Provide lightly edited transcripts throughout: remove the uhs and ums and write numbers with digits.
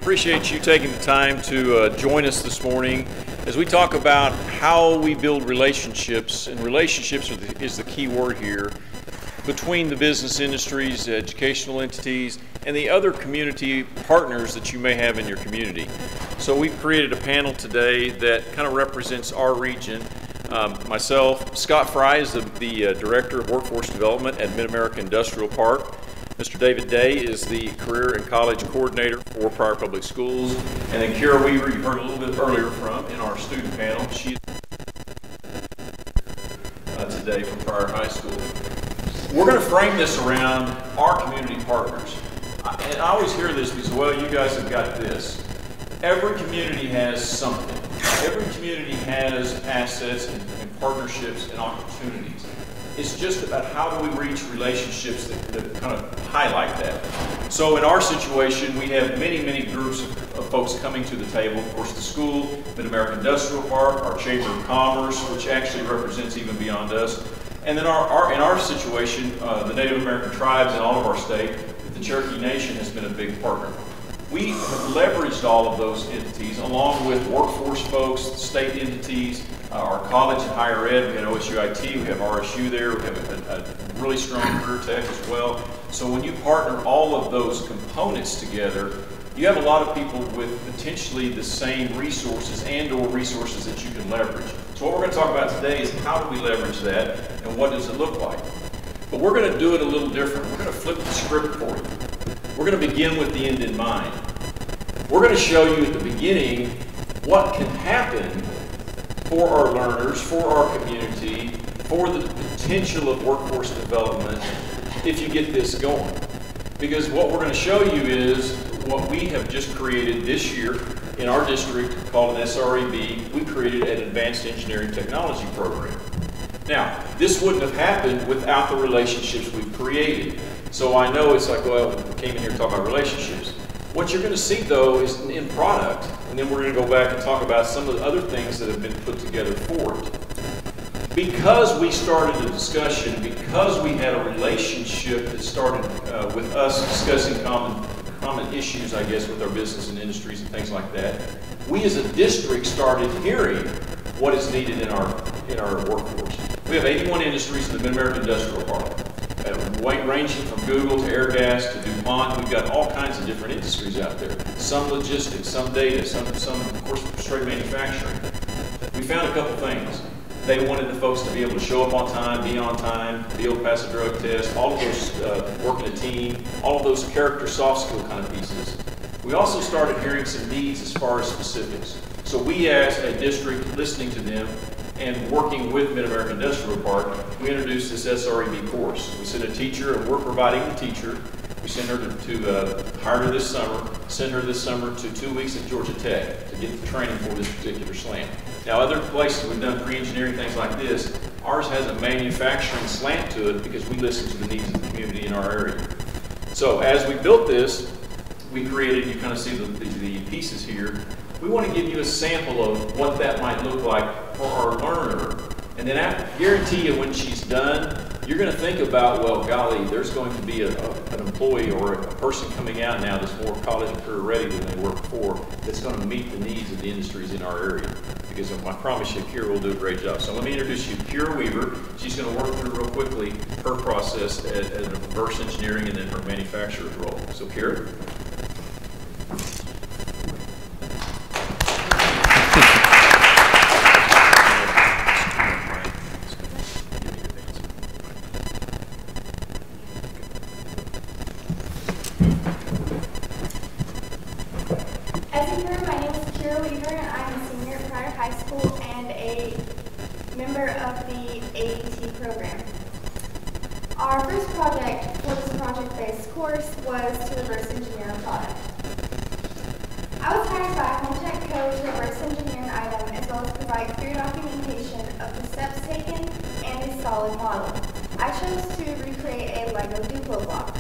appreciate you taking the time to join us this morning as we talk about how we build relationships, and relationships is the key word here, between the business industries, educational entities, and the other community partners that you may have in your community. So we've created a panel today that kind of represents our region. Myself, Scott Fry is the Director of Workforce Development at Mid-America Industrial Park. Mr. David Day is the Career and College Coordinator for Pryor Public Schools. And then Kara Weaver, you heard a little bit earlier from in our student panel. She's today from Pryor High School. We're going to frame this around our community partners. And I always hear this because, well, you guys have got this. Every community has something. Every community has assets and partnerships and opportunities. It's just about how do we reach relationships that kind of highlight that. So in our situation, we have many groups of folks coming to the table. Of course, the school, Mid-America Industrial Park, our Chamber of Commerce, which actually represents even beyond us. And then in our situation, the Native American tribes in all of our state, the Cherokee Nation has been a big partner. We have leveraged all of those entities along with workforce folks, state entities, our college and higher ed. We have OSUIT, we have RSU there, we have a really strong career tech as well. So when you partner all of those components together, you have a lot of people with potentially the same resources and or resources that you can leverage. So what we're going to talk about today is how do we leverage that and what does it look like? But we're going to do it a little different. We're going to flip the script for you. We're going to begin with the end in mind. We're going to show you at the beginning what can happen for our learners, for our community, for the potential of workforce development if you get this going. Because what we're going to show you is what we have just created this year in our district called an SREB. We created an Advanced Engineering Technology program. Now, this wouldn't have happened without the relationships we've created. So I know it's like, well, we came in here to talk about relationships. What you're going to see, though, is an end product, and then we're going to go back and talk about some of the other things that have been put together for it. Because we started a discussion, because we had a relationship that started with us discussing common issues, I guess, with our business and industries and things like that, we as a district started hearing what is needed in our workforce. We have 81 industries in the Mid-America Industrial Park. Ranging from Google to Airgas to DuPont, we've got all kinds of different industries out there. Some logistics, some data, some of course straight manufacturing. We found a couple things. They wanted the folks to be able to show up on time, be able to pass a drug test, all of those work in a team, all of those character soft skill kind of pieces. We also started hearing some needs as far as specifics. So we as a district, listening to them, and working with Mid-America Industrial Park, we introduced this SREB course. We sent a teacher, and we're providing the teacher. We sent her to hire her this summer, send her this summer to 2 weeks at Georgia Tech to get the training for this particular slant. Now, other places we've done pre-engineering things like this. Ours has a manufacturing slant to it because we listen to the needs of the community in our area. So as we built this, we created, you kind of see the pieces here. We want to give you a sample of what that might look like for our learner. And then I guarantee you when she's done, you're going to think about, well, golly, there's going to be an employee or a person coming out now that's more college and career ready than they were before that's going to meet the needs of the industries in our area. Because I promise you, Kira will do a great job. So let me introduce you to Kira Weaver. She's going to work through real quickly her process at reverse engineering and then her manufacturer's role. So Kira. Our first project for this project-based course was to reverse engineer a product. I was hired by Home Tech Co. to reverse engineer an item as well as provide clear documentation of the steps taken and a solid model. I chose to recreate a Lego Duplo block.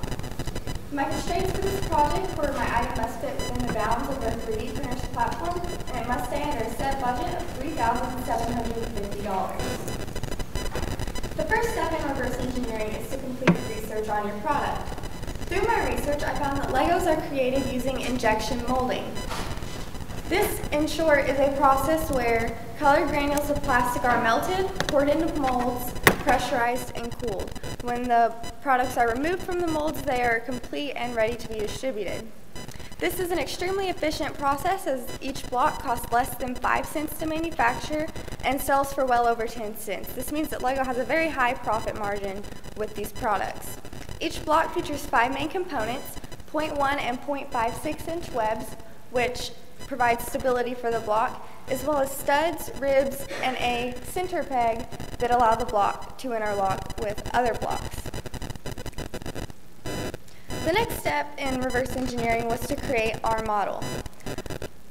My constraints for this project were my item must fit within the bounds of the 3D printer's platform and it must stay under a set budget of $3,750. The first step in reverse engineering is to complete research on your product. Through my research, I found that Legos are created using injection molding. This, in short, is a process where colored granules of plastic are melted, poured into molds, pressurized, and cooled. When the products are removed from the molds, they are complete and ready to be distributed. This is an extremely efficient process, as each block costs less than 5 cents to manufacture and sells for well over 10 cents. This means that LEGO has a very high profit margin with these products. Each block features 5 main components: 0.1 and 0.56 inch webs, which provide stability for the block, as well as studs, ribs, and a center peg that allow the block to interlock with other blocks. The next step in reverse engineering was to create our model.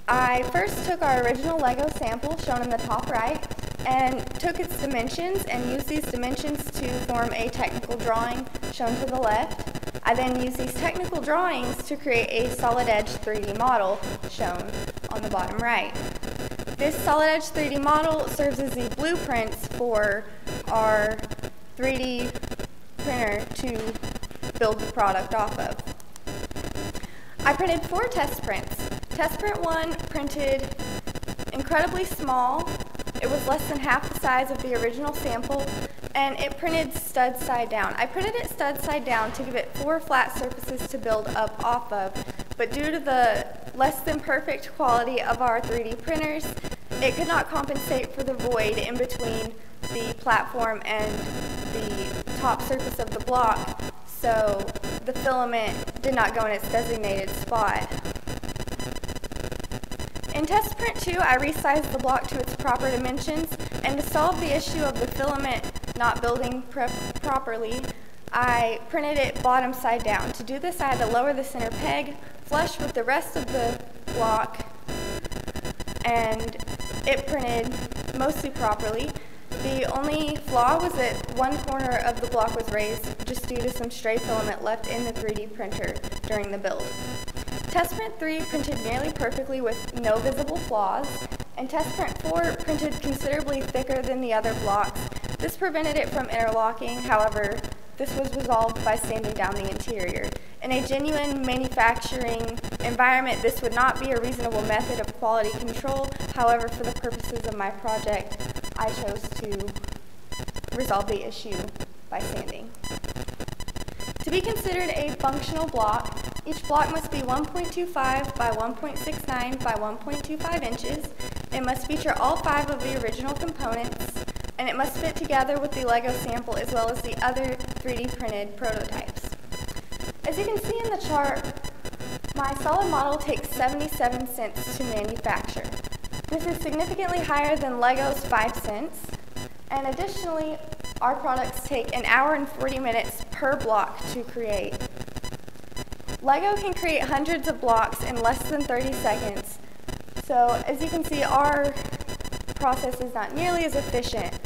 I first took our original LEGO sample, shown in the top right, and took its dimensions and used these dimensions to form a technical drawing, shown to the left. I then used these technical drawings to create a solid edge 3D model, shown on the bottom right. This solid edge 3D model serves as the blueprints for our 3D printer to build the product off of. I printed 4 test prints. Test print 1 printed incredibly small. It was less than half the size of the original sample, and it printed stud side down. I printed it stud side down to give it 4 flat surfaces to build up off of, but due to the less than perfect quality of our 3D printers, it could not compensate for the void in between the platform and the top surface of the block, so the filament did not go in its designated spot. In test print 2, I resized the block to its proper dimensions, and to solve the issue of the filament not building properly, I printed it bottom side down. To do this, I had to lower the center peg, flush with the rest of the block, and it printed mostly properly. The only flaw was that one corner of the block was raised just due to some stray filament left in the 3D printer during the build. Test print 3 printed nearly perfectly with no visible flaws, and test print 4 printed considerably thicker than the other blocks. This prevented it from interlocking. However, this was resolved by sanding down the interior. In a genuine manufacturing environment, this would not be a reasonable method of quality control. However, for the purposes of my project, I chose to resolve the issue by sanding. To be considered a functional block, each block must be 1.25 by 1.69 by 1.25 inches. It must feature all 5 of the original components, and it must fit together with the LEGO sample as well as the other 3D printed prototypes. As you can see in the chart, my solid model takes 77 cents to manufacture. This is significantly higher than LEGO's 5 cents, and additionally, our products take 1 hour and 40 minutes per block to create. LEGO can create hundreds of blocks in less than 30 seconds, so as you can see, our process is not nearly as efficient.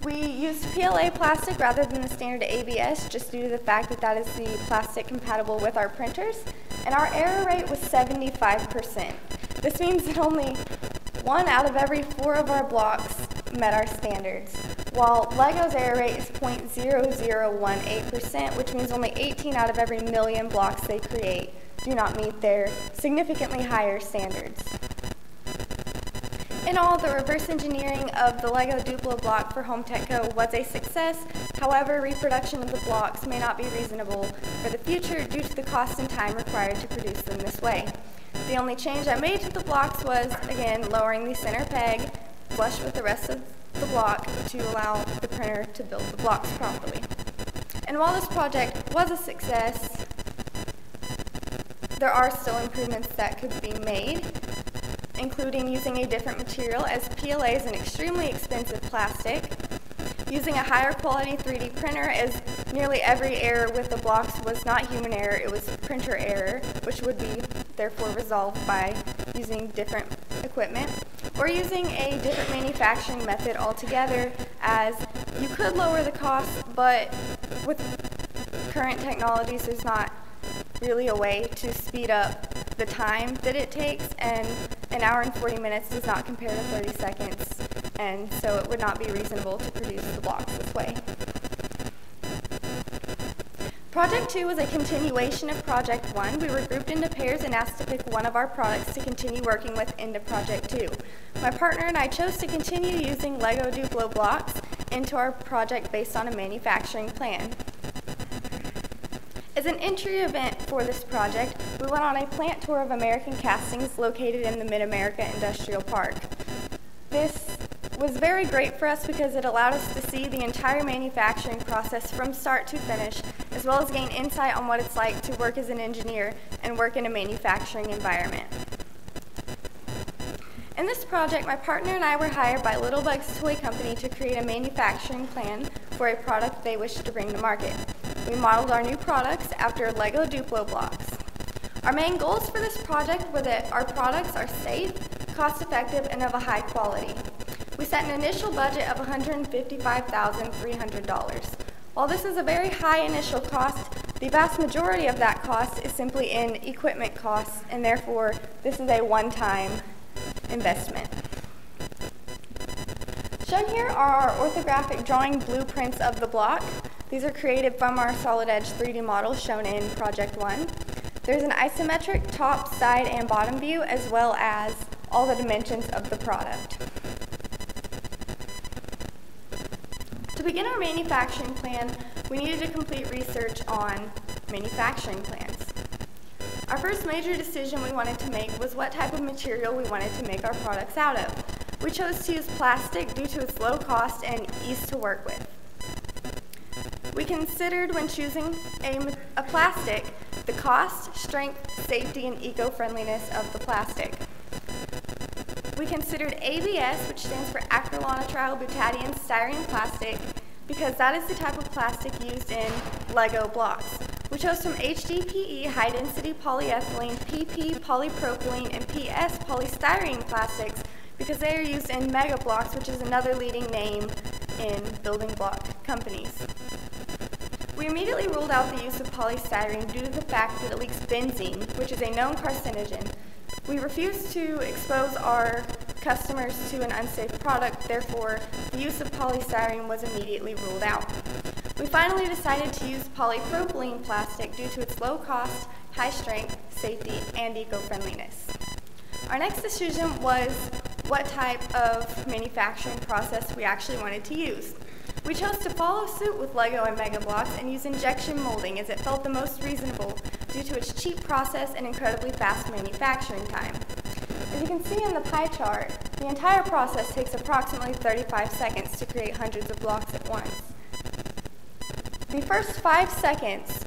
We used PLA plastic rather than the standard ABS just due to the fact that that is the plastic compatible with our printers, and our error rate was 75%. This means that only 1 out of every 4 of our blocks met our standards, while LEGO's error rate is 0.0018%, which means only 18 out of every million blocks they create do not meet their significantly higher standards. In all, the reverse engineering of the LEGO Duplo block for Home Tech Co. was a success. However, reproduction of the blocks may not be reasonable for the future due to the cost and time required to produce them this way. The only change I made to the blocks was, again, lowering the center peg flush with the rest of the block to allow the printer to build the blocks properly. And while this project was a success, there are still improvements that could be made, including using a different material, as PLA is an extremely expensive plastic, using a higher quality 3D printer, as nearly every error with the blocks was not human error, it was printer error, which would be therefore resolved by using different equipment, or using a different manufacturing method altogether, as you could lower the cost, but with current technologies there's not really a way to speed up the time that it takes, and 1 hour and 40 minutes does not compare to 30 seconds, and so it would not be reasonable to produce the blocks this way. Project 2 was a continuation of Project 1. We were grouped into pairs and asked to pick one of our products to continue working with into Project 2. My partner and I chose to continue using Lego Duplo blocks into our project based on a manufacturing plan. As an entry event for this project, we went on a plant tour of American Castings located in the Mid-America Industrial Park. This was very great for us because it allowed us to see the entire manufacturing process from start to finish, as well as gain insight on what it's like to work as an engineer and work in a manufacturing environment. In this project, my partner and I were hired by Little Bug's Toy Company to create a manufacturing plan for a product they wished to bring to market. We modeled our new products after Lego Duplo blocks. Our main goals for this project were that our products are safe, cost-effective, and of a high quality. We set an initial budget of $155,300. While this is a very high initial cost, the vast majority of that cost is simply in equipment costs, and therefore this is a one-time investment. Shown here are our orthographic drawing blueprints of the block. These are created from our solid edge 3D model shown in Project 1. There's an isometric top, side, and bottom view, as well as all the dimensions of the product. To begin our manufacturing plan, we needed to complete research on manufacturing plans. Our first major decision we wanted to make was what type of material we wanted to make our products out of. We chose to use plastic due to its low cost and ease to work with. We considered when choosing a plastic the cost, strength, safety, and eco-friendliness of the plastic. We considered ABS, which stands for acrylonitrile-butadiene styrene plastic, because that is the type of plastic used in Lego blocks. We chose some HDPE, high-density polyethylene, PP polypropylene, and PS polystyrene plastics because they are used in mega blocks, which is another leading name in building block companies. We immediately ruled out the use of polystyrene due to the fact that it leaks benzene, which is a known carcinogen. We refused to expose our customers to an unsafe product, therefore the use of polystyrene was immediately ruled out. We finally decided to use polypropylene plastic due to its low cost, high strength, safety, and eco-friendliness. Our next decision was what type of manufacturing process we actually wanted to use. We chose to follow suit with Lego and Mega Bloks and use injection molding as it felt the most reasonable due to its cheap process and incredibly fast manufacturing time. As you can see in the pie chart, the entire process takes approximately 35 seconds to create hundreds of blocks at once. The first 5 seconds,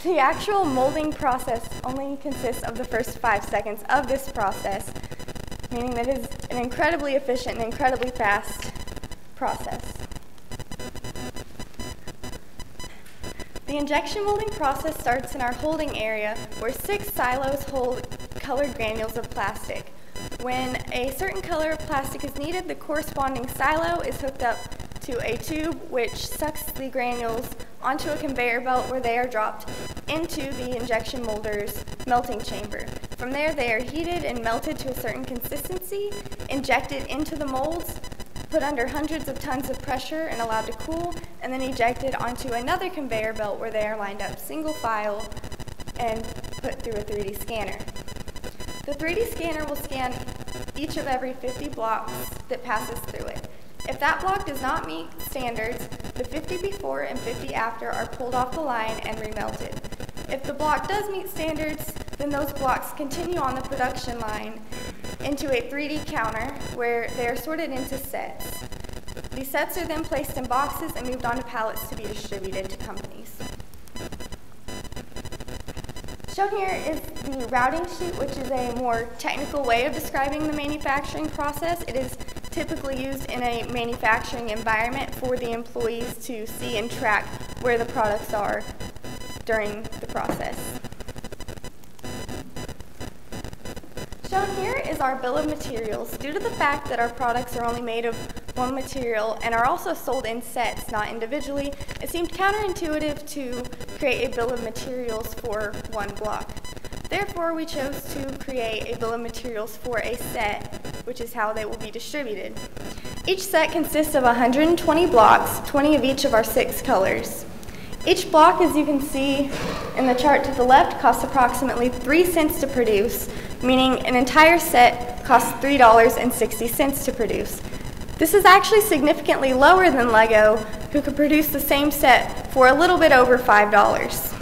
the actual molding process only consists of the first 5 seconds of this process, meaning that it is an incredibly efficient and incredibly fast process. The injection molding process starts in our holding area where 6 silos hold colored granules of plastic. When a certain color of plastic is needed, the corresponding silo is hooked up to a tube which sucks the granules onto a conveyor belt where they are dropped into the injection molder's melting chamber. From there, they are heated and melted to a certain consistency, injected into the molds, put under hundreds of tons of pressure and allowed to cool, and then ejected onto another conveyor belt where they are lined up single file and put through a 3D scanner. The 3D scanner will scan each of every 50 blocks that passes through it. If that block does not meet standards, the 50 before and 50 after are pulled off the line and remelted. If the block does meet standards, then those blocks continue on the production line into a 3D counter where they are sorted into sets. These sets are then placed in boxes and moved onto pallets to be distributed to companies. Shown here is the routing sheet, which is a more technical way of describing the manufacturing process. It is typically used in a manufacturing environment for the employees to see and track where the products are during the process. Shown here is our bill of materials. Due to the fact that our products are only made of one material and are also sold in sets, not individually, it seemed counterintuitive to create a bill of materials for one block. Therefore, we chose to create a bill of materials for a set, which is how they will be distributed. Each set consists of 120 blocks, 20 of each of our 6 colors. Each block, as you can see in the chart to the left, costs approximately 3 cents to produce, meaning an entire set costs $3.60 to produce. This is actually significantly lower than Lego, who could produce the same set for a little bit over $5.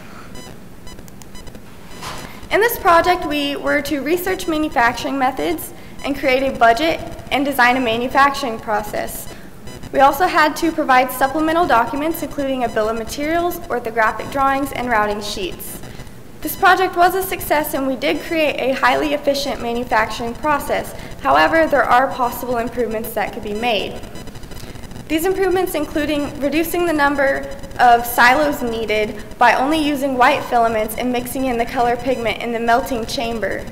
In this project, we were to research manufacturing methods and create a budget and design a manufacturing process. We also had to provide supplemental documents, including a bill of materials, orthographic drawings, and routing sheets. This project was a success, and we did create a highly efficient manufacturing process. However, there are possible improvements that could be made. These improvements including reducing the number of silos needed by only using white filaments and mixing in the color pigment in the melting chamber.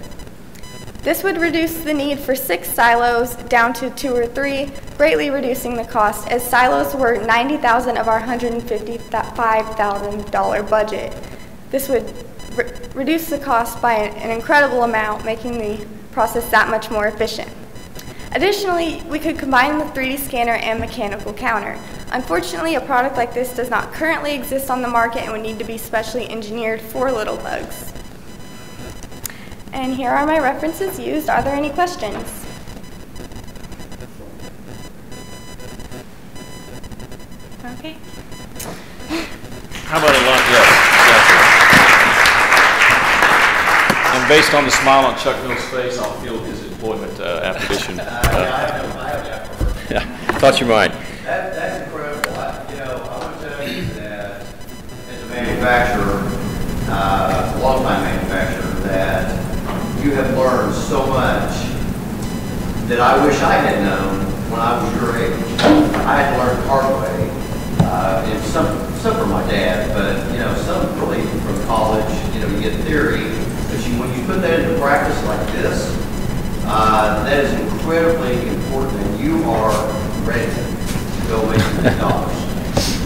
This would reduce the need for 6 silos down to 2 or 3, greatly reducing the cost, as silos were $90,000 of our $155,000 budget. This would reduce the cost by an incredible amount, making the process that much more efficient. Additionally, we could combine the 3D scanner and mechanical counter. Unfortunately, a product like this does not currently exist on the market and would need to be specially engineered for little bugs. And here are my references used. Are there any questions? Okay. How about a lot? Yes, exactly. And based on the smile on Chuck Mill's face, I'll field his employment application. Yeah, thought you might. That's incredible. I want to tell you that as a manufacturer, a long-time manufacturer, that you have learned so much that I wish I had known when I was your age. I had to learn the hard way, and some from my dad, but some really from college. You get theory, but when you put that into practice like this, that is incredibly important, and you are ready to go make some dollars.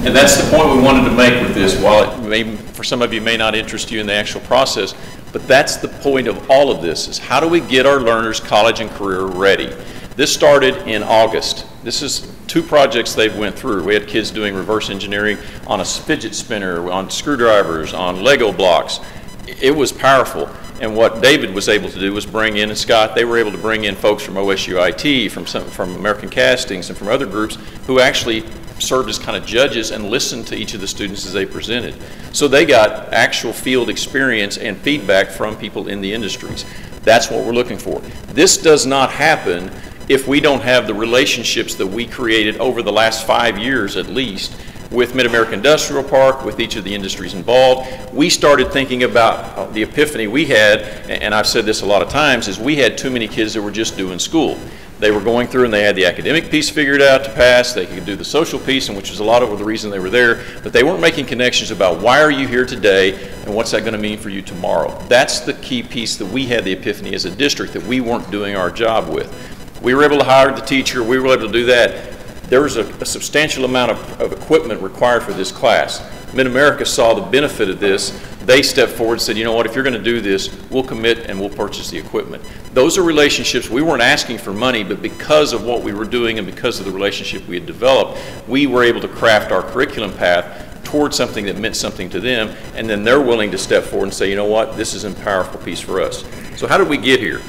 And that's the point we wanted to make with this. While it may, for some of you, may not interest you in the actual process, but that's the point of all of this, is how do we get our learners college and career ready? This started in August. This is 2 projects they went through. We had kids doing reverse engineering on a fidget spinner, on screwdrivers, on Lego blocks. It was powerful. And what David was able to do was bring in, and Scott, they were able to bring in folks from OSU IT, from American Castings, and from other groups who actually served as kind of judges and listened to each of the students as they presented. So they got actual field experience and feedback from people in the industries. That's what we're looking for. This does not happen if we don't have the relationships that we created over the last 5 years at least with Mid-America Industrial Park, with each of the industries involved. We started thinking about the epiphany we had, and I've said this a lot of times, is we had too many kids that were just doing school. They were going through and they had the academic piece figured out to pass, they could do the social piece, and which was a lot of the reason they were there, but they weren't making connections about why are you here today and what's that going to mean for you tomorrow. That's the key piece that we had the epiphany as a district that we weren't doing our job with. We were able to hire the teacher, we were able to do that. There was a substantial amount of equipment required for this class. Mid-America saw the benefit of this. They stepped forward and said, you know what, if you're going to do this, we'll commit and we'll purchase the equipment. Those are relationships. We weren't asking for money, but because of what we were doing and because of the relationship we had developed, we were able to craft our curriculum path towards something that meant something to them, and then they're willing to step forward and say, you know what, this is a powerful piece for us. So how did we get here?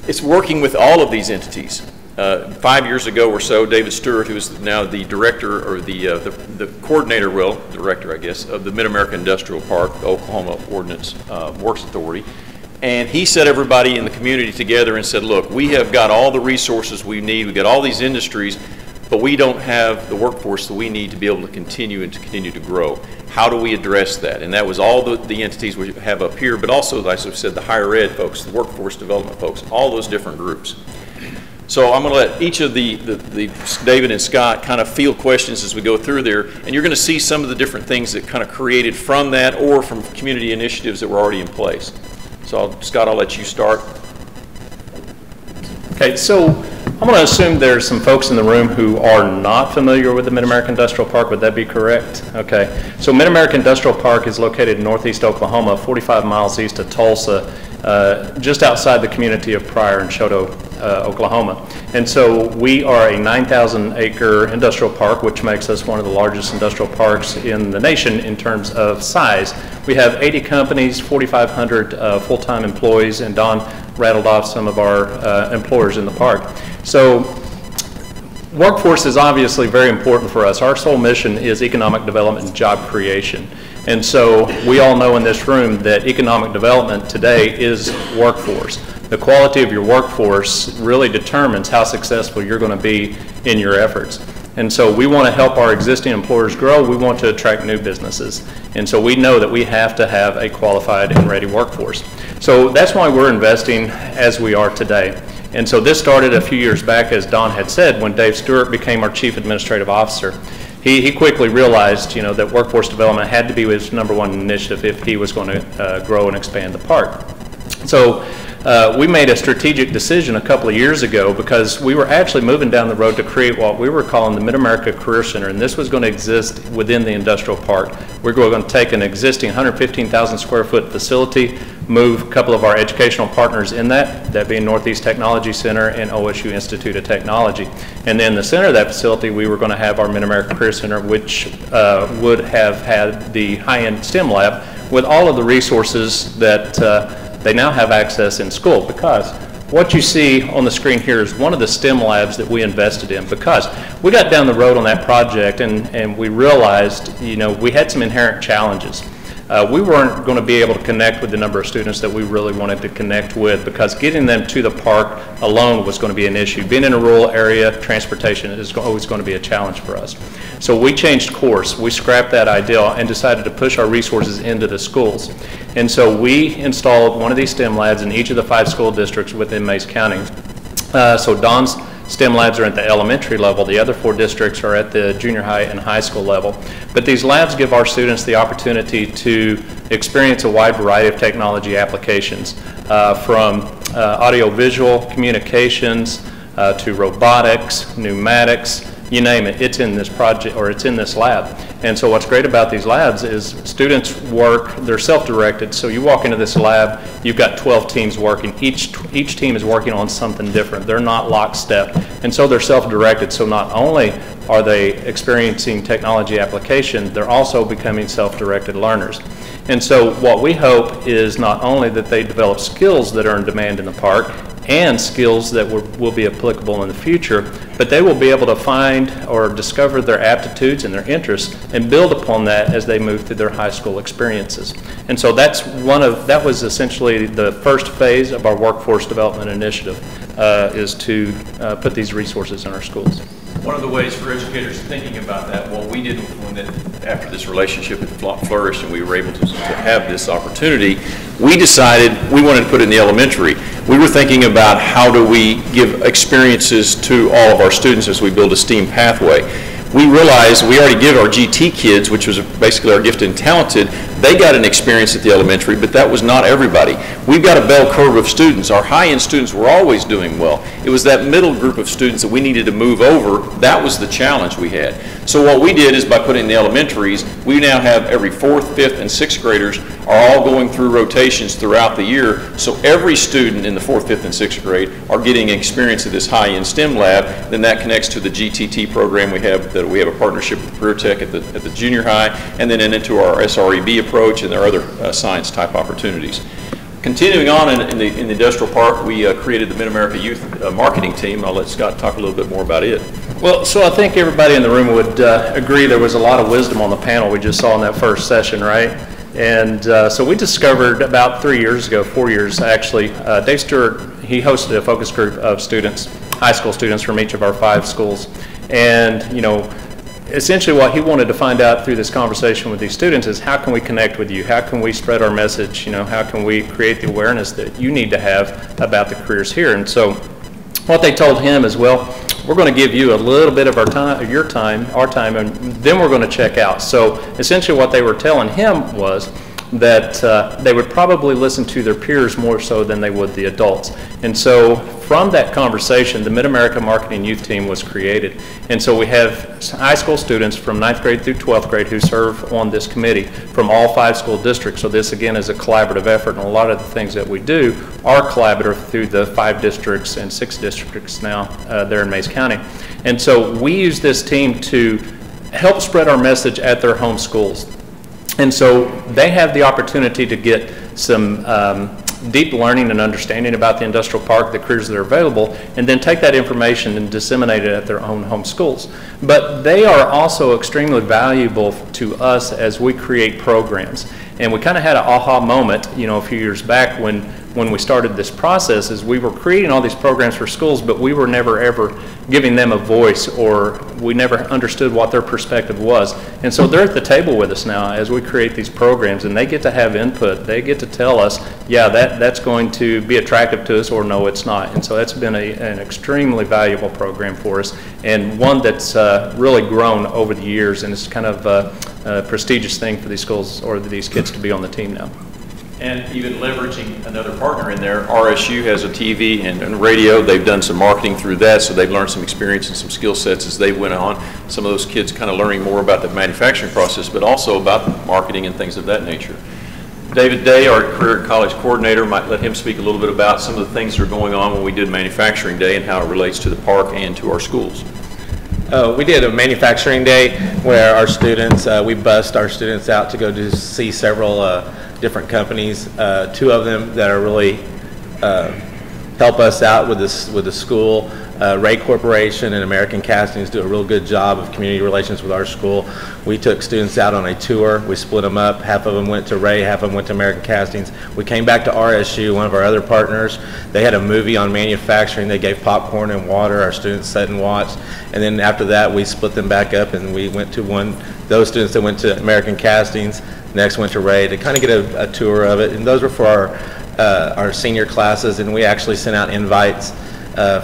It's working with all of these entities. 5 years ago or so, David Stewart, who is now the director, or the coordinator, director, I guess, of the Mid-America Industrial Park, the Oklahoma Ordinance Works Authority, and he set everybody in the community together and said, look, we have got all the resources we need, we've got all these industries, but we don't have the workforce that we need to be able to continue to grow. How do we address that? And that was all the entities we have up here, but also, as I said, the higher ed folks, the workforce development folks, all those different groups. So I'm going to let each of the David and Scott kind of field questions as we go through there, and you're going to see some of the different things that kind of created from that or from community initiatives that were already in place. So Scott, I'll let you start. Okay, so I'm going to assume there's some folks in the room who are not familiar with the Mid-America Industrial Park. Would that be correct? Okay, so Mid-America Industrial Park is located in northeast Oklahoma, 45 miles east of Tulsa, just outside the community of Pryor and Choteau Oklahoma. And so we are a 9,000-acre industrial park, which makes us one of the largest industrial parks in the nation in terms of size. We have 80 companies, 4,500 full-time employees, and Don rattled off some of our employers in the park. So workforce is obviously very important for us. Our sole mission is economic development and job creation. And so we all know in this room that economic development today is workforce. The quality of your workforce really determines how successful you're going to be in your efforts. And so we want to help our existing employers grow. We want to attract new businesses. And so we know that we have to have a qualified and ready workforce. So that's why we're investing as we are today. And so this started a few years back, as Don had said, when Dave Stewart became our Chief Administrative Officer. He quickly realized, that workforce development had to be his #1 initiative if he was going to grow and expand the park. So we made a strategic decision a couple of years ago because we were actually moving down the road to create what we were calling the Mid-America Career Center, and this was going to exist within the industrial park. We're going to take an existing 115,000 square foot facility, move a couple of our educational partners in that being Northeast Technology Center and OSU Institute of Technology. And then the center of that facility, we were going to have our Mid-America Career Center, which would have had the high-end STEM lab with all of the resources that they now have access in school, because what you see on the screen here is one of the STEM labs that we invested in, because we got down the road on that project and we realized, we had some inherent challenges. We weren't going to be able to connect with the number of students that we really wanted to connect with, because getting them to the park alone was going to be an issue. Being in a rural area, transportation is always going to be a challenge for us. So we changed course. We scrapped that idea and decided to push our resources into the schools. And so we installed one of these STEM labs in each of the 5 school districts within Mays County. So Don's STEM labs are at the elementary level. The other 4 districts are at the junior high and high school level. But these labs give our students the opportunity to experience a wide variety of technology applications, from audio-visual communications to robotics, pneumatics, you name it. It's in this project, or it's in this lab. And so what's great about these labs is students work, they're self-directed. So you walk into this lab, you've got 12 teams working. Each team is working on something different. They're not lockstep. And so they're self-directed. So not only are they experiencing technology application, they're also becoming self-directed learners. And so what we hope is not only that they develop skills that are in demand in the park, and skills that will be applicable in the future, but they will be able to find or discover their aptitudes and their interests and build upon that as they move through their high school experiences. And so that was essentially the first phase of our workforce development initiative, is to put these resources in our schools. One of the ways for educators thinking about that, what we did after this relationship had flourished and we were able to have this opportunity, we decided we wanted to put it in the elementary. We were thinking about how do we give experiences to all of our students as we build a STEAM pathway. We realized we already give our GT kids, which was basically our gifted and talented, they got an experience at the elementary, but that was not everybody. We've got a bell curve of students. Our high-end students were always doing well. It was that middle group of students that we needed to move over. That was the challenge we had. So what we did is by putting in the elementaries, we now have every 4th, 5th, and 6th graders are all going through rotations throughout the year. So every student in the 4th, 5th, and 6th grade are getting experience at this high-end STEM lab. Then that connects to the GTT program we have, that we have a partnership with Career Tech at the junior high, and then into our SREB approach and their other science type opportunities. Continuing on in the industrial park, we created the Mid-America Youth Marketing Team. I'll let Scott talk a little bit more about it. Well, so I think everybody in the room would agree there was a lot of wisdom on the panel we just saw in that first session, right? And so we discovered about 4 years actually, Dave Stewart, he hosted a focus group of students, high school students from each of our 5 schools. And, essentially what he wanted to find out through this conversation with these students is how can we connect with you? How can we spread our message? How can we create the awareness that you need to have about the careers here? And so what they told him is, well, we're going to give you a little bit of our time, and then we're going to check out. So essentially what they were telling him was, that they would probably listen to their peers more so than they would the adults. And so from that conversation, the Mid-America Marketing Youth Team was created. And so we have high school students from 9th grade through 12th grade who serve on this committee from all 5 school districts. So this again is a collaborative effort, and a lot of the things that we do are collaborative through the 5 districts and 6 districts now there in Mays County. And so we use this team to help spread our message at their home schools. And so they have the opportunity to get some deep learning and understanding about the industrial park, the careers that are available, and then take that information and disseminate it at their own home schools. But they are also extremely valuable to us as we create programs. And we kind of had an aha moment, you know, a few years back when we started this process, is we were creating all these programs for schools, but we were never ever giving them a voice, or we never understood what their perspective was. And so they're at the table with us now as we create these programs, and they get to have input. They get to tell us, yeah, that's going to be attractive to us, or no, it's not. And so that's been an extremely valuable program for us, and one that's really grown over the years, and it's kind of a prestigious thing for these schools or these kids to be on the team now. And even leveraging another partner in there, RSU has a TV and radio. They've done some marketing through that, so they've learned some experience and some skill sets as they went on. Some of those kids kind of learning more about the manufacturing process, but also about marketing and things of that nature. David Day, our career and college coordinator, might let him speak a little bit about some of the things that are going on when we did Manufacturing Day and how it relates to the park and to our schools. We did a manufacturing day where our students, we bussed our students out to go to see several different companies. 2 of them that are really help us out with the school. Ray Corporation and American Castings do a real good job of community relations with our school. We took students out on a tour. We split them up. Half of them went to Ray, half of them went to American Castings. We came back to RSU, one of our other partners. They had a movie on manufacturing. They gave popcorn and water. Our students sat and watched. And then after that, we split them back up, and we went to those students that went to American Castings, next went to Ray to kind of get a tour of it. And those were for our senior classes, and we actually sent out invites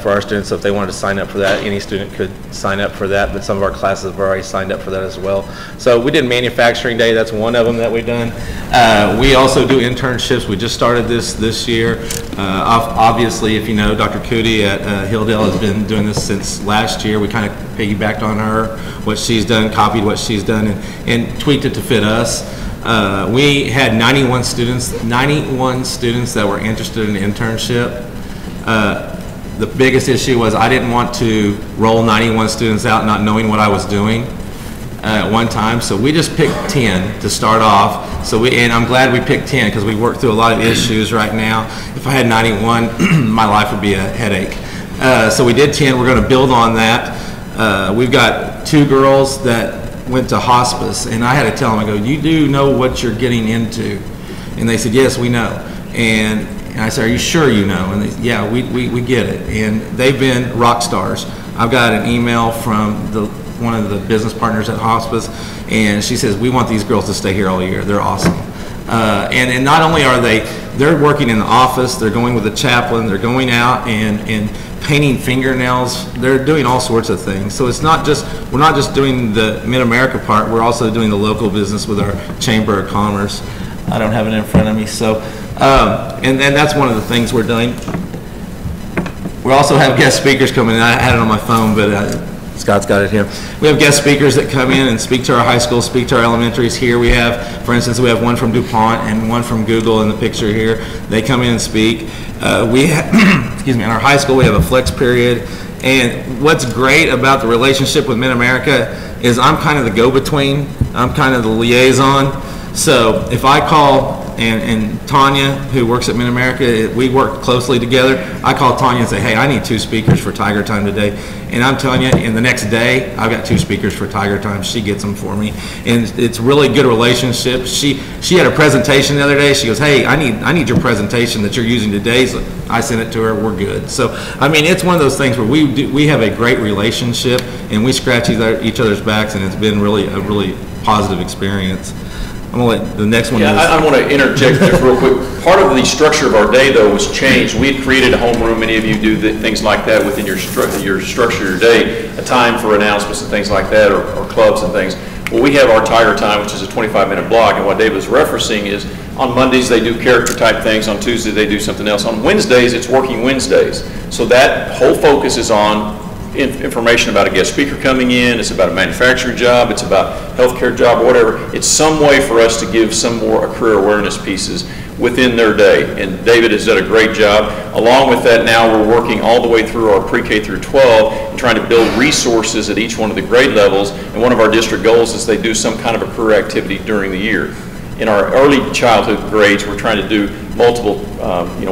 for our students. So if they wanted to sign up for that, any student could sign up for that, but some of our classes have already signed up for that as well. So we did Manufacturing Day. That's one of them that we've done. We also do internships. We just started this year. Obviously, if you know, Dr. Cootie at Hilldale has been doing this since last year. We kind of piggybacked on her, what she's done, copied what she's done, and tweaked it to fit us. We had 91 students that were interested in internship. The biggest issue was I didn't want to roll 91 students out not knowing what I was doing at one time, so we just picked 10 to start off. And I'm glad we picked 10 because we worked through a lot of issues right now. If I had 91, my life would be a headache. So we did 10. We're going to build on that. We've got 2 girls that went to hospice, and I had to tell them, I go, you do know what you're getting into? And they said, yes, we know. And I said, are you sure you know? And they, yeah, we get it. And they've been rock stars. I've got an email from one of the business partners at hospice, and she says, we want these girls to stay here all year. They're awesome. And not only are they're working in the office, they're going with the chaplain, they're going out and painting fingernails. They're doing all sorts of things. So we're not just doing the Mid-America part, we're also doing the local business with our Chamber of Commerce. I don't have it in front of me. So, and that's one of the things we're doing. We also have guest speakers coming in. I had it on my phone, but Scott's got it here. We have guest speakers that come in and speak to our high schools, speak to our elementaries here. We have, for instance, we have one from DuPont and one from Google in the picture here. They come in and speak. We have, excuse me, in our high school we have a flex period. And what's great about the relationship with Mid-America is I'm kind of the go-between. I'm kind of the liaison. So if I call, and Tanya, who works at Mid-America, we work closely together. I call Tanya and say, hey, I need 2 speakers for Tiger Time today. And I'm telling you, in the next day, I've got 2 speakers for Tiger Time. She gets them for me. And it's really good relationship. She had a presentation the other day. She goes, hey, I need your presentation that you're using today. So I sent it to her. We're good. So, I mean, it's one of those things where we have a great relationship, and we scratch each other's backs, and it's been really a really positive experience. I'm going to let the next one. Yeah, I want to interject just real quick. Part of the structure of our day, though, was changed. We had created a homeroom. Many of you do things like that within your structure of your day, a time for announcements and things like that, or clubs and things. Well, we have our Tiger Time, which is a 25-minute block, and what David was referencing is on Mondays they do character type things, on Tuesday they do something else. On Wednesdays, it's Working Wednesdays. So that whole focus is on information about a guest speaker coming in, it's about a manufacturing job, it's about healthcare job, or whatever. It's some way for us to give some more career awareness pieces within their day. And David has done a great job. Along with that, now we're working all the way through our pre-K through 12 and trying to build resources at each one of the grade levels. And one of our district goals is they do some kind of a career activity during the year. In our early childhood grades, we're trying to do multiple,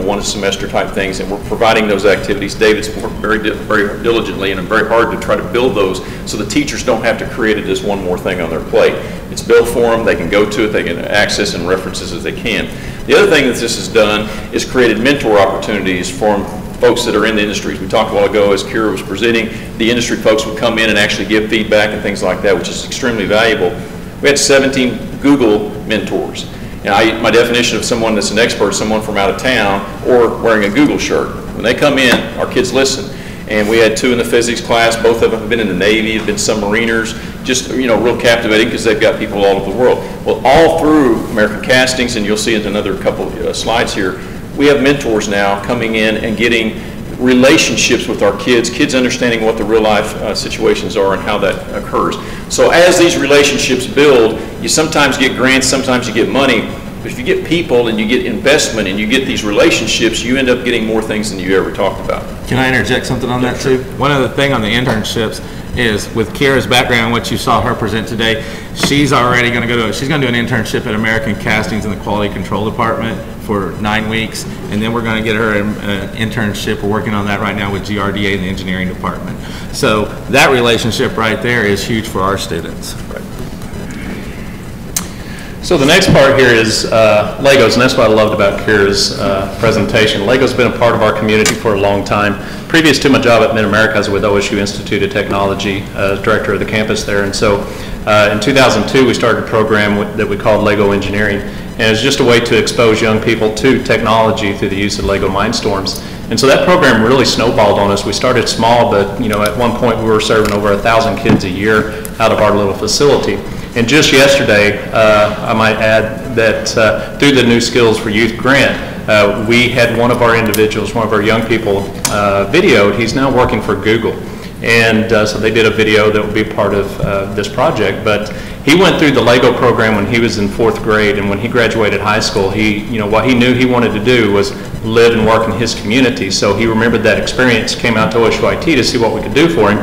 one semester type things, and we're providing those activities. David's worked very diligently and very hard to try to build those so the teachers don't have to create it as one more thing on their plate. It's built for them, they can go to it, they can access and references as they can. The other thing that this has done is created mentor opportunities for folks that are in the industries. We talked a while ago as Kira was presenting, the industry folks would come in and actually give feedback and things like that, which is extremely valuable. We had 17 Google mentors. And my definition of someone that's an expert, someone from out of town or wearing a Google shirt. When they come in, our kids listen. And we had 2 in the physics class. Both of them have been in the Navy, have been submariners. Just, real captivating because they've got people all over the world. Well, all through American Castings, and you'll see in another couple of slides here, we have mentors now coming in and getting relationships with our kids understanding what the real life situations are and how that occurs. So as these relationships build, you sometimes get grants, sometimes you get money, but if you get people and you get investment and you get these relationships, you end up getting more things than you ever talked about. Can I interject something on that too? One other thing on the internships is with Kira's background, what you saw her present today, she's already going to do an internship at American Castings in the Quality Control Department for 9 weeks, and then we're going to get her an internship. We're working on that right now with GRDA in the engineering department. So that relationship right there is huge for our students. Right. So the next part here is Legos, and that's what I loved about Kira's presentation. Lego's been a part of our community for a long time. Previous to my job at Mid-America, I was with OSU Institute of Technology as director of the campus there, and so in 2002 we started a program that we called Lego Engineering, and it was just a way to expose young people to technology through the use of Lego Mindstorms. And so that program really snowballed on us. We started small, but at one point we were serving over 1,000 kids a year out of our little facility. And just yesterday, I might add that through the New Skills for Youth grant, we had one of our individuals, one of our young people videoed. He's now working for Google. And so they did a video that will be part of this project. But he went through the Lego program when he was in 4th grade, and when he graduated high school, what he knew he wanted to do was live and work in his community. So he remembered that experience, came out to OSU IT to see what we could do for him.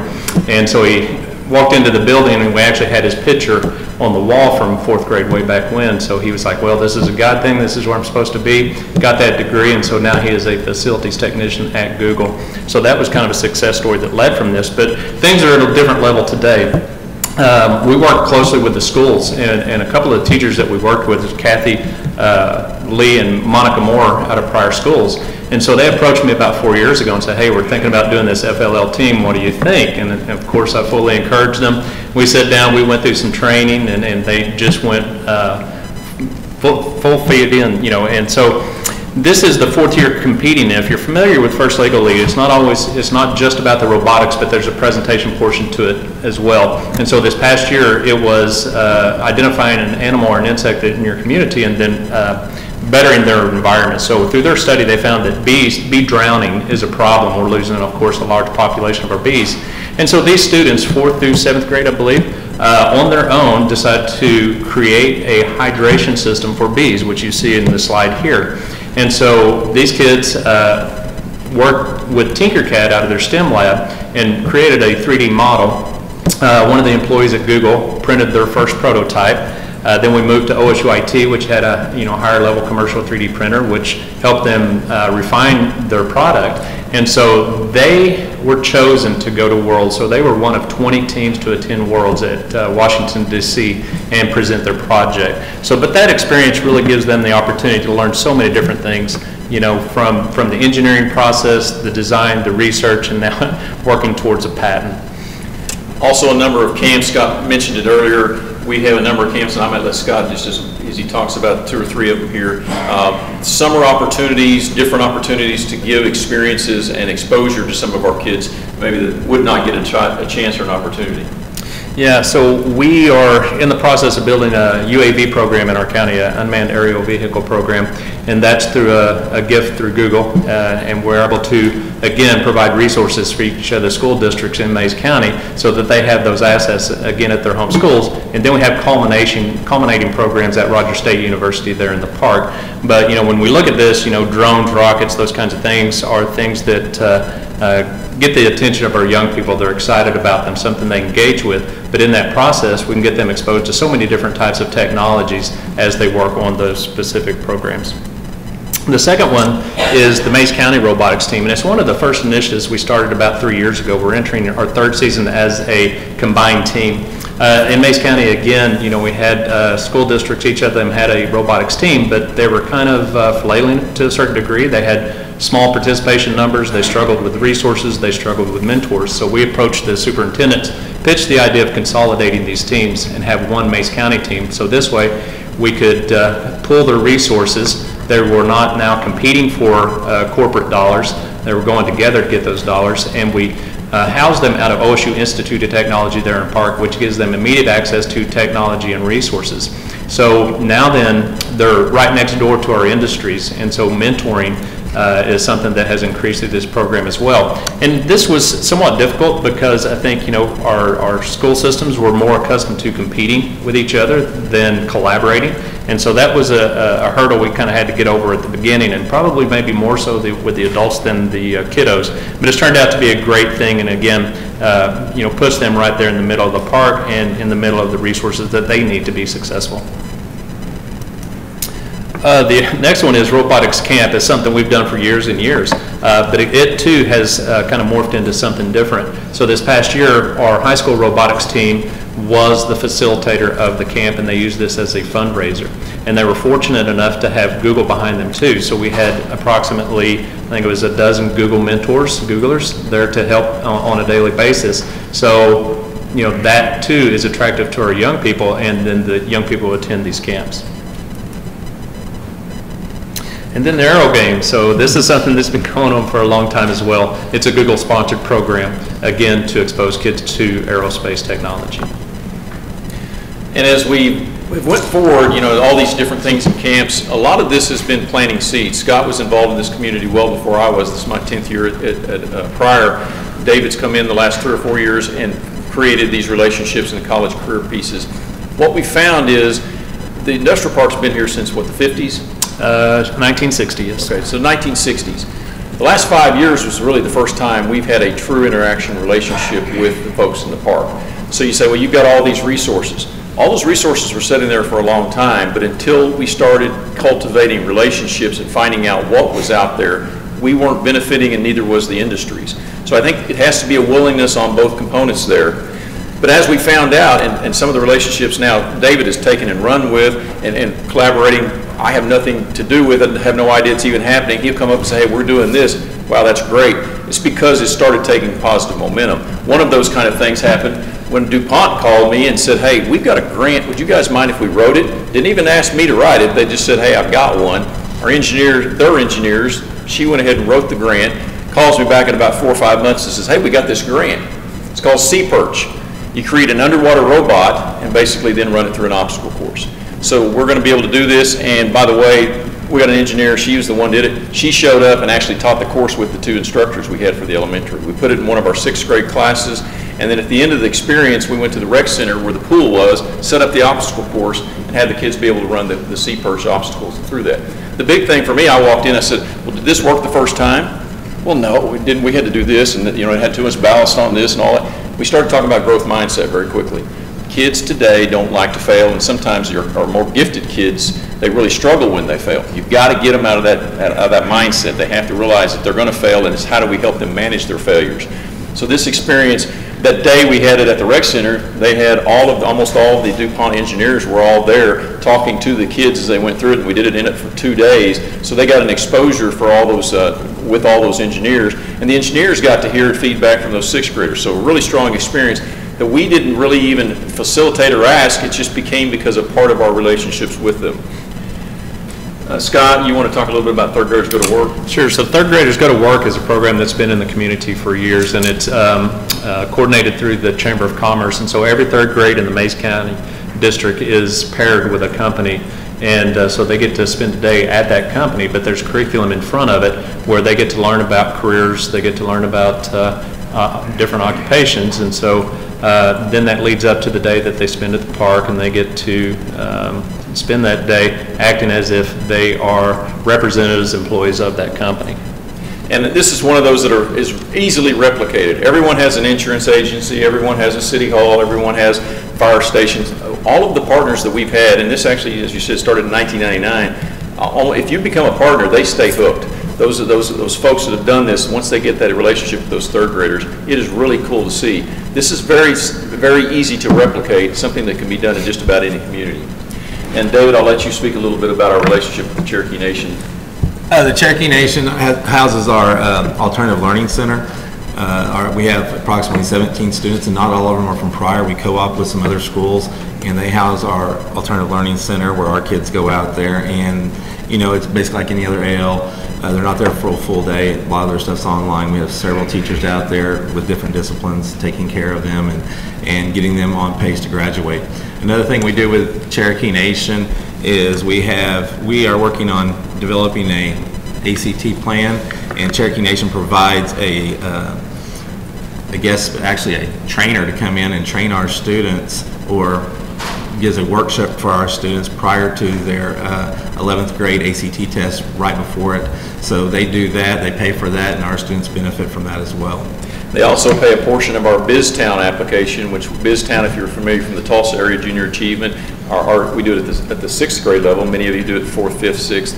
And so he walked into the building, and we actually had his picture on the wall from 4th grade way back when. So he was like, well, this is a God thing, this is where I'm supposed to be. Got that degree, and so now he is a facilities technician at Google. So that was kind of a success story that led from this, but things are at a different level today. We work closely with the schools, and a couple of the teachers that we worked with is Kathy Lee and Monica Moore out of prior schools. And so they approached me about 4 years ago and said, hey, we're thinking about doing this FLL team, what do you think? And of course I fully encouraged them. We sat down, we went through some training, and they just went full feed in, and so this is the 4th year competing. If you're familiar with First Lego League, it's not just about the robotics, but there's a presentation portion to it as well. And so this past year, it was identifying an animal or an insect in your community and then bettering their environment. So through their study, they found that bee drowning is a problem. We're losing, of course, a large population of our bees. And so these students, 4th through 7th grade, I believe, on their own decided to create a hydration system for bees, which you see in the slide here. And so these kids worked with Tinkercad out of their STEM lab and created a 3D model. One of the employees at Google printed their first prototype. Then we moved to OSU IT, which had a higher level commercial 3D printer, which helped them refine their product. And so they were chosen to go to Worlds. So they were one of 20 teams to attend Worlds at Washington, D.C. and present their project. So, but that experience really gives them the opportunity to learn so many different things, from the engineering process, the design, the research, and now working towards a patent. Also a number of camps, Scott mentioned it earlier. We have a number of camps, and I might let Scott, just as he talks about 2 or 3 of them here. Summer opportunities, different opportunities to give experiences and exposure to some of our kids maybe that would not get a chance or an opportunity. Yeah, so we are in the process of building a UAV program in our county, an unmanned aerial vehicle program, and that's through a gift through Google, and we're able to, again, provide resources for each of the school districts in Mays County so that they have those assets, again, at their home schools. And then we have culminating programs at Rogers State University there in the park. But, when we look at this, drones, rockets, those kinds of things are things that get the attention of our young people. They're excited about them, something they engage with. But in that process, we can get them exposed to so many different types of technologies as they work on those specific programs. The second one is the Mays County Robotics Team, and it's one of the first initiatives we started about 3 years ago. We're entering our third season as a combined team. In Mays County, again, we had school districts, each of them had a robotics team, but they were kind of flailing to a certain degree. They had small participation numbers, they struggled with resources, they struggled with mentors. So we approached the superintendents, pitched the idea of consolidating these teams and have one Mays County team. So this way we could pool their resources. They were not now competing for corporate dollars. They were going together to get those dollars, and we house them out of OSU Institute of Technology there in Park, which gives them immediate access to technology and resources. So now then, they're right next door to our industries, and so mentoring is something that has increased through this program as well. And this was somewhat difficult because I think, our school systems were more accustomed to competing with each other than collaborating. And so that was a hurdle we kind of had to get over at the beginning, and probably maybe more so with the adults than the kiddos. But it's turned out to be a great thing, and again, puts them right there in the middle of the park and in the middle of the resources that they need to be successful. The next one is Robotics Camp. It's something we've done for years and years, but it too has kind of morphed into something different. So this past year, our high school robotics team was the facilitator of the camp, and they used this as a fundraiser. And they were fortunate enough to have Google behind them too. So we had approximately, I think it was a dozen Google mentors, Googlers, there to help on a daily basis. So, that too is attractive to our young people, and then the young people attend these camps. And then the Aero Game. So this is something that's been going on for a long time as well. It's a Google-sponsored program, again, to expose kids to aerospace technology. And as we went forward, all these different things in camps, a lot of this has been planting seeds. Scott was involved in this community well before I was. This is my 10th year at Pryor. David's come in the last 3 or 4 years and created these relationships in the college career pieces. What we found is the industrial park's been here since, what, the 50s? 1960, yes. Okay, so 1960s. The last 5 years was really the first time we've had a true interaction relationship with the folks in the park. So you say, well, you've got all these resources. All those resources were sitting there for a long time, but until we started cultivating relationships and finding out what was out there, we weren't benefiting, and neither was the industries. So I think it has to be a willingness on both components there. But as we found out, and some of the relationships now David has taken and run with and collaborating, I have nothing to do with it, have no idea it's even happening. He'll come up and say, hey, we're doing this. Wow, that's great. It's because it started taking positive momentum. One of those kind of things happened when DuPont called me and said, hey, we've got a grant. Would you guys mind if we wrote it? Didn't even ask me to write it. They just said, hey, I've got one. Our engineers, their engineers, she went ahead and wrote the grant, calls me back in about 4 or 5 months and says, hey, we got this grant. It's called Sea Perch. You create an underwater robot and basically then run it through an obstacle course. So we're going to be able to do this, and by the way, we got an engineer, she was the one who did it. She showed up and actually taught the course with the 2 instructors we had for the elementary. We put it in one of our 6th grade classes, and then at the end of the experience, we went to the rec center where the pool was, set up the obstacle course, and had the kids be able to run the Sea Perch obstacles through that. The big thing for me, I walked in, I said, well, did this work the first time? Well, no, it didn't. We had to do this, and it had too much ballast on this and all that. We started talking about growth mindset very quickly. Kids today don't like to fail, and sometimes our more gifted kids, they really struggle when they fail. You've got to get them out of that mindset. They have to realize that they're going to fail, and it's how do we help them manage their failures. So this experience, that day we had it at the rec center, they had almost all of the DuPont engineers were all there talking to the kids as they went through it, and we did it in it for 2 days. So they got an exposure for all those, with all those engineers, and the engineers got to hear feedback from those 6th graders. So a really strong experience that we didn't really even facilitate or ask, it just became because of part of our relationships with them. Scott, you want to talk a little bit about Third Graders Go to Work? Sure. So Third Graders Go to Work is a program that's been in the community for years, and it's coordinated through the Chamber of Commerce. And so every third grade in the Mays County district is paired with a company, and so they get to spend a day at that company, but there's curriculum in front of it where they get to learn about careers, they get to learn about different occupations, and so then that leads up to the day that they spend at the park, and they get to spend that day acting as if they are representatives, employees of that company. And this is one of those that is easily replicated. Everyone has an insurance agency, everyone has a city hall, everyone has fire stations. All of the partners that we've had, and this actually, as you said, started in 1999, if you become a partner, they stay hooked. Those folks that have done this, once they get that relationship with those third graders, it is really cool to see. This is very, very easy to replicate, something that can be done in just about any community. And David, I'll let you speak a little bit about our relationship with the Cherokee Nation. The Cherokee Nation houses our Alternative Learning Center. We have approximately 17 students, and not all of them are from Pryor. We co-op with some other schools, and they house our Alternative Learning Center where our kids go out there, and it's basically like any other AL. They're not there for a full day. A lot of their stuff's online. We have several teachers out there with different disciplines taking care of them and getting them on pace to graduate. Another thing we do with Cherokee Nation is we are working on developing a ACT plan, and Cherokee Nation provides a trainer to come in and train our students, or gives a workshop for our students prior to their 11th grade ACT test right before it. So they do that, they pay for that, and our students benefit from that as well. They also pay a portion of our BizTown application, which BizTown, if you're familiar from the Tulsa area, Junior Achievement, we do it at the 6th grade level. Many of you do it 4th, 5th, 6th,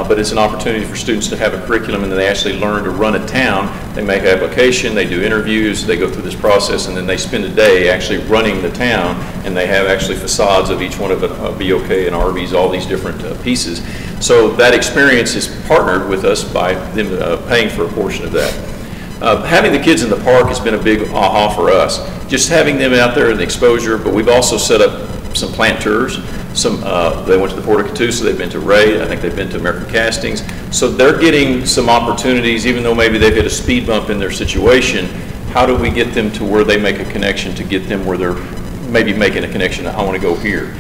but it's an opportunity for students to have a curriculum, and then they actually learn to run a town. They make an application, they do interviews, they go through this process, and then they spend a day actually running the town, and they have actually facades of each one of BOK and RVs, all these different pieces. So that experience is partnered with us by them paying for a portion of that. Having the kids in the park has been a big aha for us. Just having them out there in the exposure, but we've also set up some plant tours. They went to the Port of Catoosa, they've been to Ray, I think they've been to American Castings. So they're getting some opportunities, even though maybe they've hit a speed bump in their situation. How do we get them to where they make a connection to get them where they're maybe making a connection, I want to go here.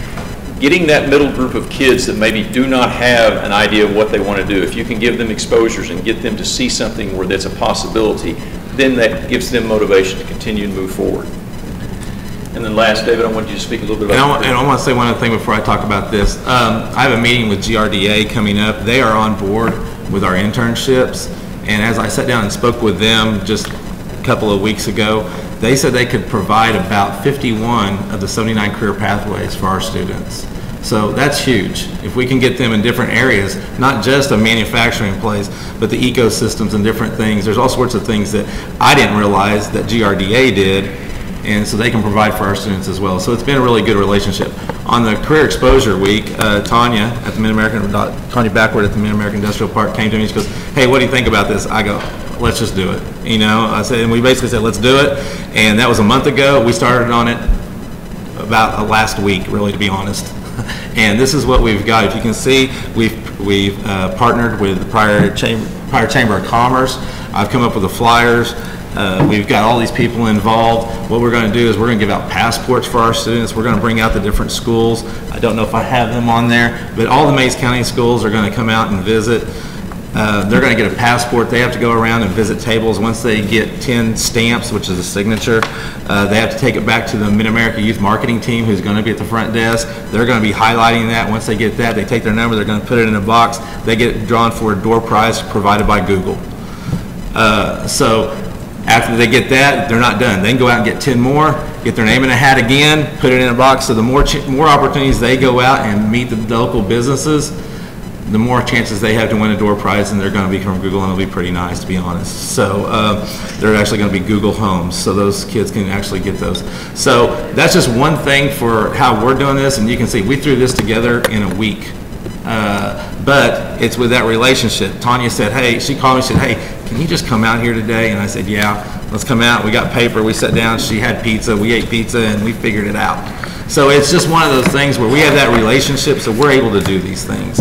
Getting that middle group of kids that maybe do not have an idea of what they want to do, if you can give them exposures and get them to see something where that's a possibility, then that gives them motivation to continue and move forward. And then last, David, I want you to speak a little bit about and I want to say one other thing before I talk about this. I have a meeting with GRDA coming up. They are on board with our internships, and as I sat down and spoke with them just a couple of weeks ago, they said they could provide about 51 of the 79 career pathways for our students. So that's huge. If we can get them in different areas, not just a manufacturing place, but the ecosystems and different things. There's all sorts of things that I didn't realize that GRDA did, and so they can provide for our students as well. So it's been a really good relationship. On the Career Exposure Week, Tanya at the Tanya Backward at the Mid-American Industrial Park came to me and she goes, "Hey, what do you think about this?" I go, "Let's just do it." I said, and we basically said, "Let's do it." And that was a month ago. We started on it about last week, really, to be honest. And this is what we've got. If you can see, we've partnered with the Pryor Chamber of Commerce. I've come up with the flyers. We've got all these people involved. What we're going to do is we're going to give out passports for our students. We're going to bring out the different schools. I don't know if I have them on there, but all the Mays County schools are going to come out and visit. They're going to get a passport. They have to go around and visit tables. Once they get 10 stamps, which is a signature, they have to take it back to the Mid-America Youth Marketing team, who's going to be at the front desk. They're going to be highlighting that. Once they get that, they take their number. They're going to put it in a box. They get drawn for a door prize provided by Google. So after they get that, they're not done. They can go out and get 10 more, get their name in a hat again, put it in a box. So the more opportunities they go out and meet the local businesses, the more chances they have to win a door prize, and they're going to be from Google, and it'll be pretty nice, to be honest. So they're actually going to be Google Homes, so those kids can actually get those. So that's just one thing for how we're doing this, and you can see we threw this together in a week. But it's with that relationship. Tanya said, "Hey," she called me and said, "Hey, can you just come out here today?" And I said, "Yeah, let's come out." We got paper, we sat down, she had pizza, we ate pizza, and we figured it out. So it's just one of those things where we have that relationship, so we're able to do these things.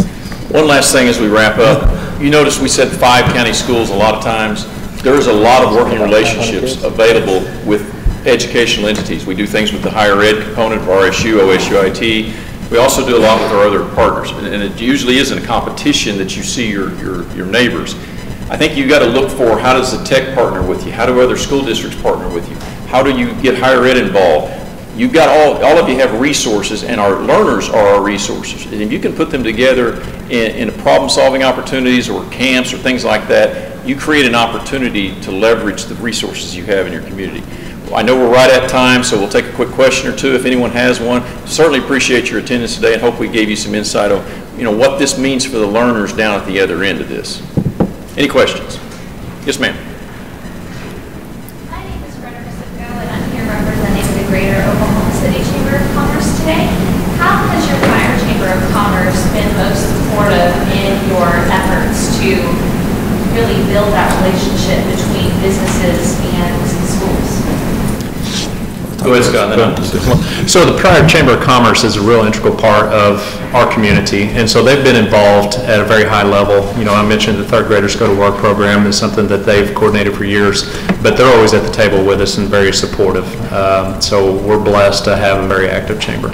One last thing as we wrap up. You notice we said 5 county schools a lot of times. There's a lot of working relationships available with educational entities. We do things with the higher ed component of RSU, OSU, IT. We also do a lot with our other partners, and it usually isn't a competition that you see your neighbors. I think you got to look for, how does the tech partner with you? How do other school districts partner with you? How do you get higher ed involved? You've got all of you have resources, and our learners are our resources. And if you can put them together in problem-solving opportunities or camps or things like that, you create an opportunity to leverage the resources you have in your community. I know we're right at time, so we'll take a quick question or two if anyone has one. Certainly appreciate your attendance today, and hope we gave you some insight on, what this means for the learners down at the other end of this. Any questions? Yes, ma'am. My name is Greta Pacifico, and I'm here representing the Greater Oklahoma City Chamber of Commerce today. How has your Fire Chamber of Commerce been most supportive in your efforts to really build that relationship between businesses and schools? Go ahead, Scott. So the Pryor Chamber of Commerce is a real integral part of our community, and so they've been involved at a very high level. I mentioned the Third Graders Go to Work program is something that they've coordinated for years, but they're always at the table with us and very supportive. So we're blessed to have a very active chamber.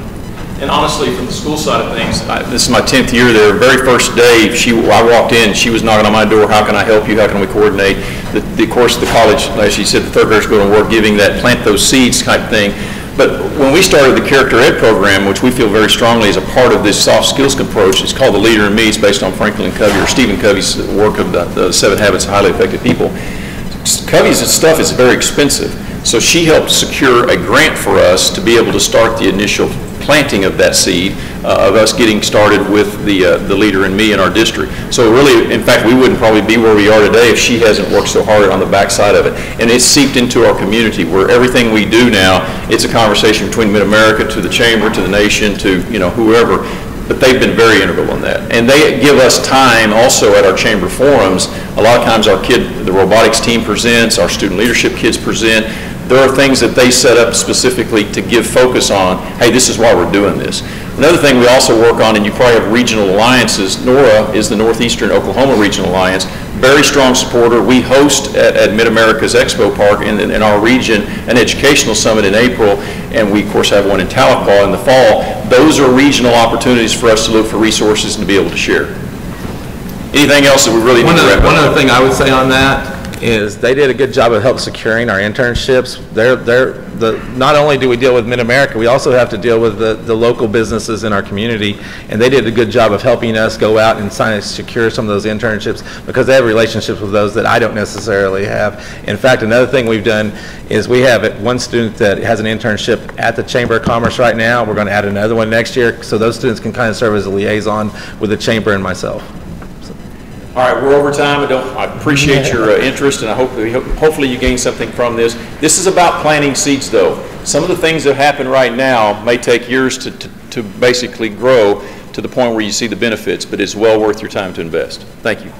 And honestly, from the school side of things, this is my 10th year there. Very first day, I walked in, she was knocking on my door, how can I help you, how can we coordinate? Of course, the college, as she said, the Third Graders Go to Work, giving that plant those seeds type thing. But when we started the Character Ed program, which we feel very strongly is a part of this soft skills approach, it's called The Leader in Me. It's based on Franklin Covey, or Stephen Covey's work of the 7 Habits of Highly Effective People. Covey's stuff is very expensive. So she helped secure a grant for us to be able to start the initial planting of that seed, of us getting started with the Leader in Me in our district. So really, in fact, we wouldn't probably be where we are today if she hasn't worked so hard on the backside of it. And it's seeped into our community, where everything we do now, it's a conversation between Mid-America to the Chamber, to the nation, to whoever. But they've been very integral in that. And they give us time also at our chamber forums. A lot of times the robotics team presents, our student leadership kids present. There are things that they set up specifically to give focus on, hey, this is why we're doing this. Another thing we also work on, and you probably have regional alliances, NORA is the Northeastern Oklahoma Regional Alliance, very strong supporter. We host at Mid-America's Expo Park in our region an educational summit in April, and we of course have one in Tahlequah in the fall. Those are regional opportunities for us to look for resources and to be able to share. Anything else that we really need to wrap up? One other thing I would say on that is they did a good job of help securing our internships. Not only do we deal with Mid-America, we also have to deal with the local businesses in our community, and they did a good job of helping us go out and secure some of those internships, because they have relationships with those that I don't necessarily have. In fact, another thing we've done is we have one student that has an internship at the Chamber of Commerce right now. We're going to add another one next year, so those students can kind of serve as a liaison with the Chamber and myself. All right, we're over time. I appreciate your interest, and I hopefully you gain something from this. This is about planting seeds, though. Some of the things that happen right now may take years to basically grow to the point where you see the benefits, but it's well worth your time to invest. Thank you.